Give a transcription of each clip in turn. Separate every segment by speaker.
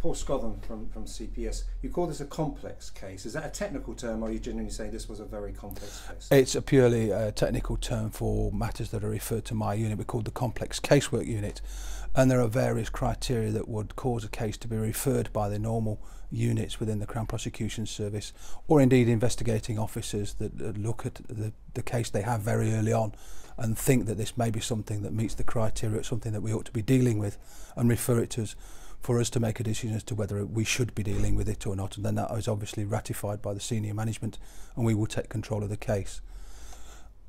Speaker 1: Paul Scotham from CPS. You call this a complex case. Is that a technical term, or are you genuinely saying this was a very complex case?
Speaker 2: It's a purely technical term for matters that are referred to my unit. We're called the complex casework unit, and there are various criteria that would cause a case to be referred by the normal units within the Crown Prosecution Service, or indeed investigating officers that look at the case they have very early on and think that this may be something that meets the criteria, it's something that we ought to be dealing with, and refer it to us for us to make a decision as to whether we should be dealing with it or not. And then that is obviously ratified by the senior management, and we will take control of the case.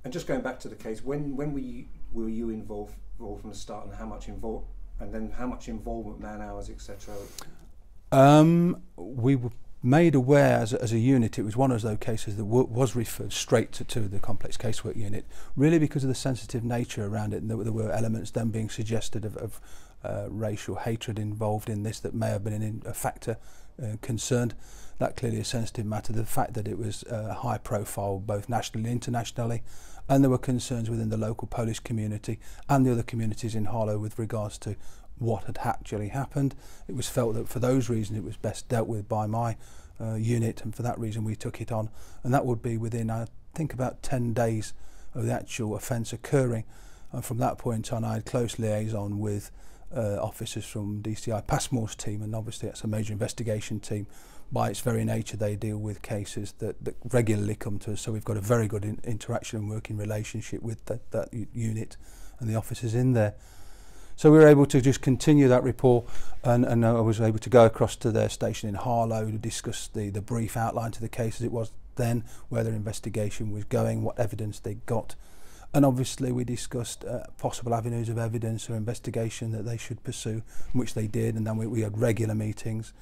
Speaker 1: And just going back to the case, when were you involved from the start, and how much involvement, man hours, etc.?
Speaker 2: We were made aware as a unit. It was one of those cases that was referred straight to the complex casework unit, really because of the sensitive nature around it, and there were elements then being suggested of racial hatred involved in this that may have been a factor concerned. That clearly a sensitive matter. The fact that it was high profile both nationally and internationally, and there were concerns within the local Polish community and the other communities in Harlow with regards to what had actually happened. It was felt that for those reasons it was best dealt with by my unit, and for that reason we took it on, and that would be within I think about 10 days of the actual offence occurring. And from that point on I had close liaison with officers from DCI Passmore's team, and obviously that's a major investigation team. By its very nature they deal with cases that regularly come to us, so we've got a very good interaction and working relationship with that unit and the officers in there. So we were able to just continue that rapport, and I was able to go across to their station in Harlow to discuss the brief outline to the case as it was then, where their investigation was going, what evidence they got. And obviously we discussed possible avenues of evidence or investigation that they should pursue, which they did, and then we had regular meetings.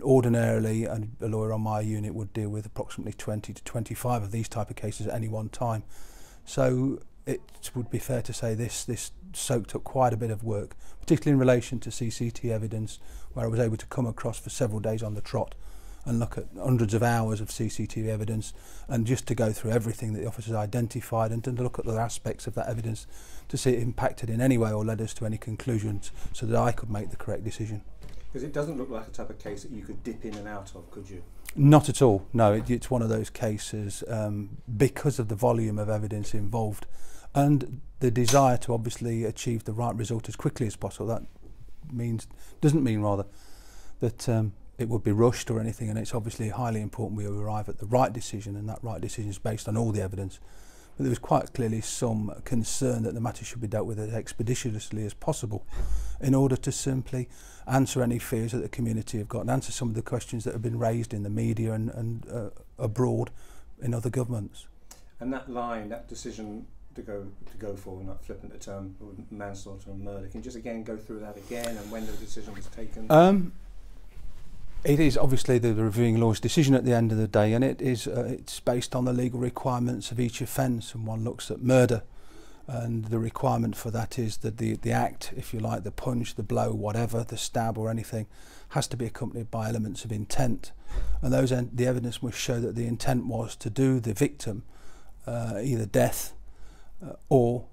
Speaker 2: Ordinarily, a lawyer on my unit would deal with approximately 20 to 25 of these type of cases at any one time. So it would be fair to say this soaked up quite a bit of work, particularly in relation to CCTV evidence, where I was able to come across for several days on the trot and look at hundreds of hours of CCTV evidence, and just to go through everything that the officers identified and to look at the aspects of that evidence to see it impacted in any way or led us to any conclusions, so that I could make the correct decision.
Speaker 1: Because it doesn't look like a type of case that you could dip in and out of, could you?
Speaker 2: Not at all, no. It's one of those cases, because of the volume of evidence involved and the desire to obviously achieve the right result as quickly as possible. That doesn't mean that it would be rushed or anything, and it's obviously highly important we arrive at the right decision, and that right decision is based on all the evidence. But there was quite clearly some concern that the matter should be dealt with as expeditiously as possible, in order to simply answer any fears that the community have got and answer some of the questions that have been raised in the media and abroad in other governments. And
Speaker 1: that line, that decision to go for, not flippant the term, manslaughter and murder, can you just again go through that again, and when the decision was taken?
Speaker 2: It is obviously the reviewing law's decision at the end of the day, and it's based on the legal requirements of each offence. And one looks at murder, and the requirement for that is that the act, if you like, the punch, the blow, whatever, the stab or anything, has to be accompanied by elements of intent. And the evidence must show that the intent was to do the victim either death or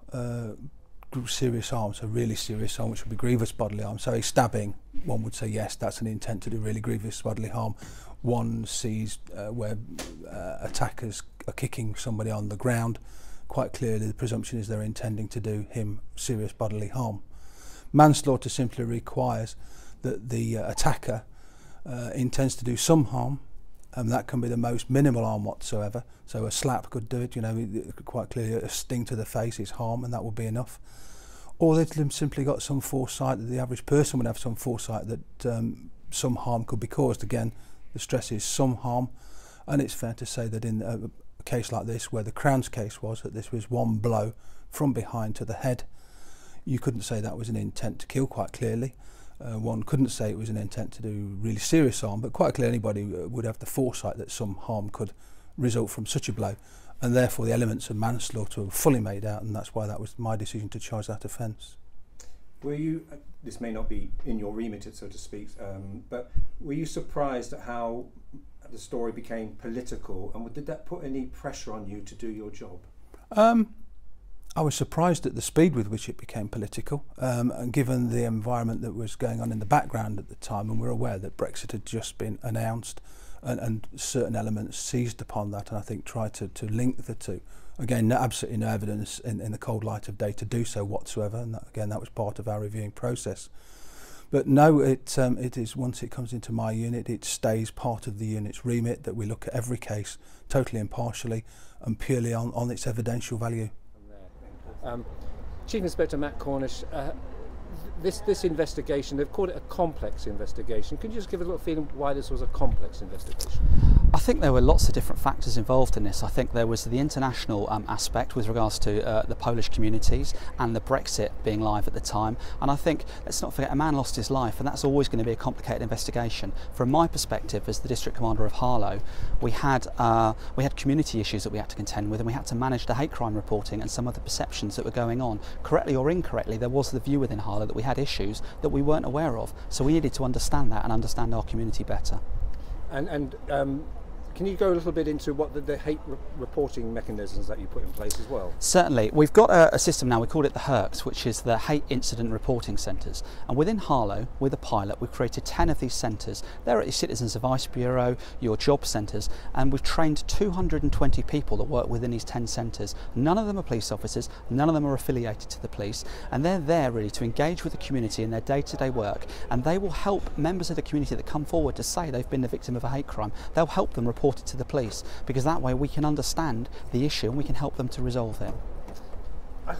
Speaker 2: serious harm, so really serious harm, which would be grievous bodily harm. So a stabbing, one would say yes, that's an intent to do really grievous bodily harm. One sees where attackers are kicking somebody on the ground, quite clearly the presumption is they're intending to do him serious bodily harm. Manslaughter simply requires that the attacker intends to do some harm, and that can be the most minimal harm whatsoever. So a slap could do it, you know, quite clearly a sting to the face is harm, and that would be enough. Or they've simply got some foresight, that the average person would have some foresight that some harm could be caused. Again, the stress is some harm, and it's fair to say that in a case like this, where the Crown's case was that this was one blow from behind to the head, you couldn't say that was an intent to kill, quite clearly. One couldn't say it was an intent to do really serious harm, but quite clearly anybody would have the foresight that some harm could result from such a blow, and therefore the elements of manslaughter were fully made out, and that's why that was my decision to charge that offence.
Speaker 1: Were you, this may not be in your remit, so to speak, but were you surprised at how the story became political, and did that put any pressure on you to do your job?
Speaker 2: I was surprised at the speed with which it became political, and given the environment that was going on in the background at the time, and we're aware that Brexit had just been announced, and certain elements seized upon that, and I think tried to link the two. Again, absolutely no evidence in the cold light of day to do so whatsoever, and that was part of our reviewing process. But no, it is, once it comes into my unit, it stays part of the unit's remit, that we look at every case totally impartially and purely on its evidential value.
Speaker 1: Chief Inspector Matt Cornish, this investigation, they've called it a complex investigation. Could you just give a little feeling why this was a complex investigation?
Speaker 3: I think there were lots of different factors involved in this. I think there was the international aspect with regards to the Polish communities and the Brexit being live at the time. And I think, let's not forget, a man lost his life, and that's always going to be a complicated investigation. From my perspective as the District Commander of Harlow, we had community issues that we had to contend with, and we had to manage the hate crime reporting and some of the perceptions that were going on. Correctly or incorrectly, there was the view within Harlow that we had issues that we weren't aware of. So we needed to understand that and understand our community better.
Speaker 1: And can you go a little bit into what the hate reporting mechanisms that you put in place as well?
Speaker 3: Certainly. We've got a system now, we call it the HIRCs, which is the Hate Incident Reporting Centres. And within Harlow, with a pilot, we've created 10 of these centres. They're at your Citizens Advice Bureau, your job centres, and we've trained 220 people that work within these 10 centres. None of them are police officers, none of them are affiliated to the police, and they're there really to engage with the community in their day-to-day work, and they will help members of the community that come forward to say they've been the victim of a hate crime. They'll help them report it to the police, because that way we can understand the issue and we can help them to resolve it.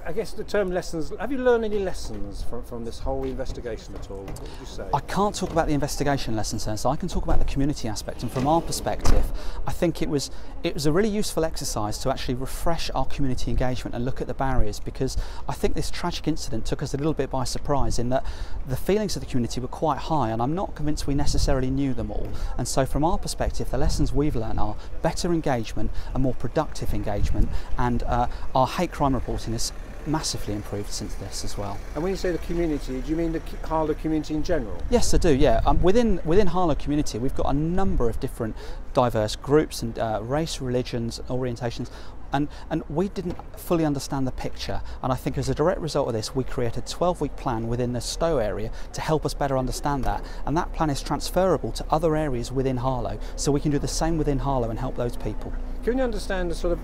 Speaker 1: I guess the term lessons, have you learned any lessons from this whole investigation at all? What would you say?
Speaker 3: I can't talk about the investigation lessons, so I can talk about the community aspect, and from our perspective I think it was a really useful exercise to actually refresh our community engagement and look at the barriers, because I think this tragic incident took us a little bit by surprise in that the feelings of the community were quite high, and I'm not convinced we necessarily knew them all. And so from our perspective, the lessons we've learned are better engagement, a more productive engagement, and our hate crime reporting is massively improved since this as well.
Speaker 1: And when you say the community, do you mean the Harlow community in general?
Speaker 3: Yes, I do, yeah. Within Harlow community, we've got a number of different diverse groups and race, religions, orientations, and we didn't fully understand the picture, and I think as a direct result of this we created a 12-week plan within the Stowe area to help us better understand that, and that plan is transferable to other areas within Harlow, so we can do the same within Harlow and help those people.
Speaker 1: Can you understand the sort of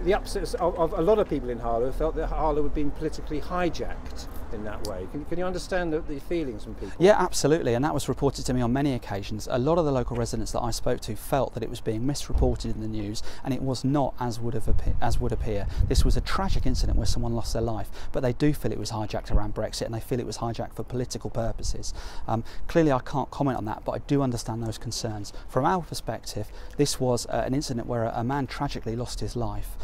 Speaker 1: the upsets of a lot of people in Harlow felt that Harlow had been politically hijacked in that way? Can you understand the feelings from people?
Speaker 3: Yeah, absolutely, and that was reported to me on many occasions. A lot of the local residents that I spoke to felt that it was being misreported in the news, and it was not as would appear. This was a tragic incident where someone lost their life, but they do feel it was hijacked around Brexit, and they feel it was hijacked for political purposes. Clearly I can't comment on that, but I do understand those concerns. From our perspective, this was an incident where a man tragically lost his life,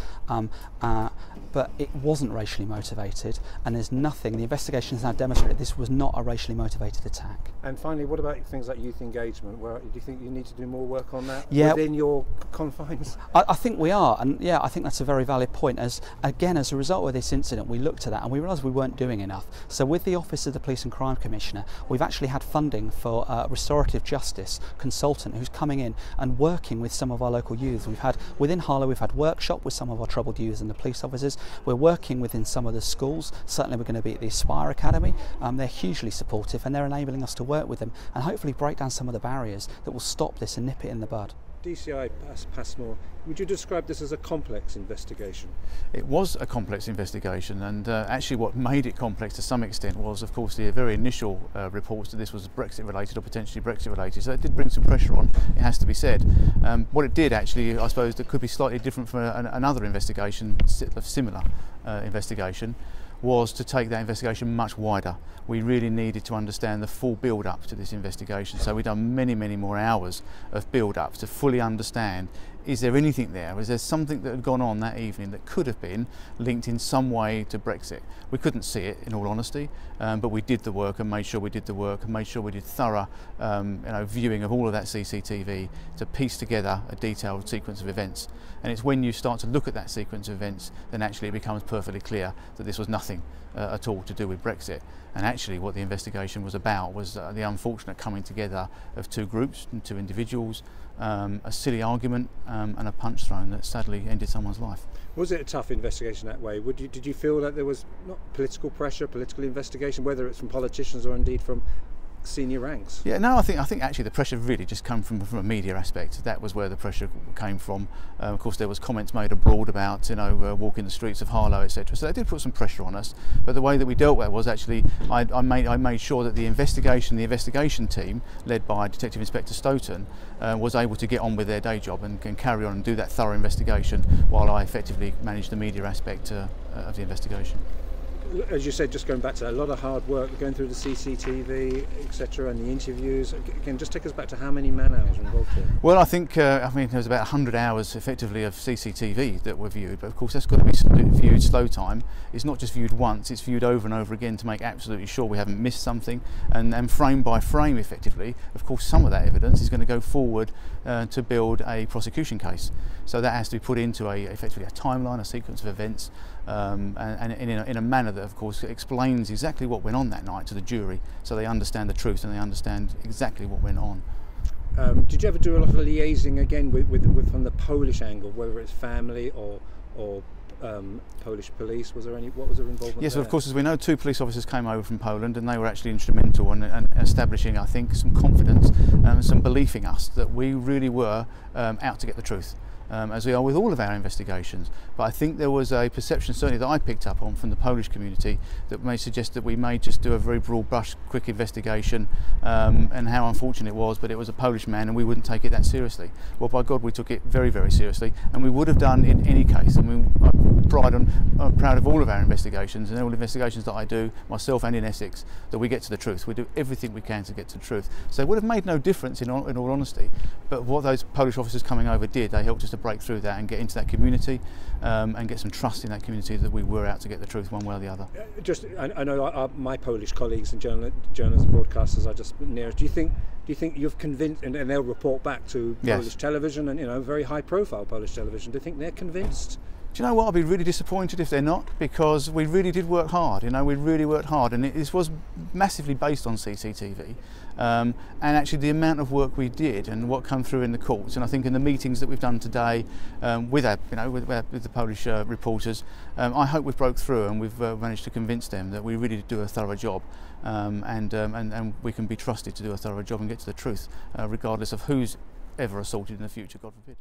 Speaker 3: but it wasn't racially motivated, and there's nothing, the investigation has now demonstrated this was not a racially motivated attack.
Speaker 1: And finally, what about things like youth engagement? Where do you think you need to do more work on that within your confines?
Speaker 3: I think we are, and yeah, I think that's a very valid point. As a result of this incident, we looked at that and we realised we weren't doing enough. So with the Office of the Police and Crime Commissioner, we've actually had funding for a restorative justice consultant who's coming in and working with some of our local youth. Within Harlow, we've had workshop with some of our troubled youths and the police officers. We're working within some of the schools. Certainly we're going to be at the Aspire Academy. They're hugely supportive, and they're enabling us to work with them and hopefully break down some of the barriers that will stop this and nip it in the bud.
Speaker 1: DCI Passmore, would you describe this as a complex investigation?
Speaker 4: It was a complex investigation, and actually what made it complex to some extent was, of course, the very initial reports that this was Brexit related or potentially Brexit related, so it did bring some pressure on, it has to be said. What it did actually, I suppose, that could be slightly different from another investigation, a similar investigation, was to take that investigation much wider. We really needed to understand the full build-up to this investigation, so we've done many more hours of build-up to fully understand, is there anything there? Was there something that had gone on that evening that could have been linked in some way to Brexit? We couldn't see it, in all honesty, but we did the work and made sure we did the work and made sure we did thorough viewing of all of that CCTV to piece together a detailed sequence of events. And it's when you start to look at that sequence of events, then actually it becomes perfectly clear that this was nothing at all to do with Brexit. And actually what the investigation was about was the unfortunate coming together of two groups and two individuals a silly argument and a punch thrown that sadly ended someone's life.
Speaker 1: Was it a tough investigation that way? Did you feel that there was not political pressure, political investigation, whether it's from politicians or indeed from senior ranks?
Speaker 4: Yeah, no, I think actually the pressure really just came from a media aspect. That was where the pressure came from. Of course, there was comments made abroad about walking the streets of Harlow, etc. So that did put some pressure on us. But the way that we dealt with it was actually I made sure that the investigation team, led by Detective Inspector Stoughton, was able to get on with their day job and can carry on and do that thorough investigation, while I effectively managed the media aspect of the investigation.
Speaker 1: As you said, just going back to a lot of hard work, going through the CCTV, etc., and the interviews. Again, just take us back to how many man-hours were involved here?
Speaker 4: Well, I think there was about 100 hours effectively of CCTV that were viewed, but of course that's got to be viewed slow time. It's not just viewed once, it's viewed over and over again to make absolutely sure we haven't missed something, and frame by frame effectively. Of course, some of that evidence is going to go forward to build a prosecution case. So that has to be put into effectively a timeline, a sequence of events, and in a manner that of course explains exactly what went on that night to the jury, so they understand the truth and they understand exactly what went on.
Speaker 1: Did you ever do a lot of liaising again with from the Polish angle, whether it's family or Polish police? What was their involvement?
Speaker 4: Yes,
Speaker 1: there?
Speaker 4: Well, of course, as we know, 2 police officers came over from Poland, and they were actually instrumental in establishing, I think, some confidence and some belief in us that we really were out to get the truth. As we are with all of our investigations. But I think there was a perception, certainly that I picked up on from the Polish community, that may suggest that we may just do a very broad brush, quick investigation, and how unfortunate it was, but it was a Polish man and we wouldn't take it that seriously. Well, by God, we took it very, very seriously, and we would have done in any case. I mean, I'm proud of all of our investigations and all the investigations that I do, myself and in Essex, that we get to the truth. We do everything we can to get to the truth. So it would have made no difference in all honesty, but what those Polish officers coming over did, they helped us to break through that and get into that community and get some trust in that community that we were out to get the truth one way or the other.
Speaker 1: I know my Polish colleagues and journalists and broadcasters are just near. Do you think you've convinced, and they'll report back to Polish television and very high profile Polish television, do you think they're convinced?
Speaker 4: Do you know what? I'd be really disappointed if they're not, because we really did work hard. We really worked hard, and this was massively based on CCTV. And actually, the amount of work we did and what came through in the courts, and I think in the meetings that we've done today with the Polish reporters, I hope we've broke through and we've managed to convince them that we really did do a thorough job, and we can be trusted to do a thorough job and get to the truth, regardless of who's ever assaulted in the future, God forbid.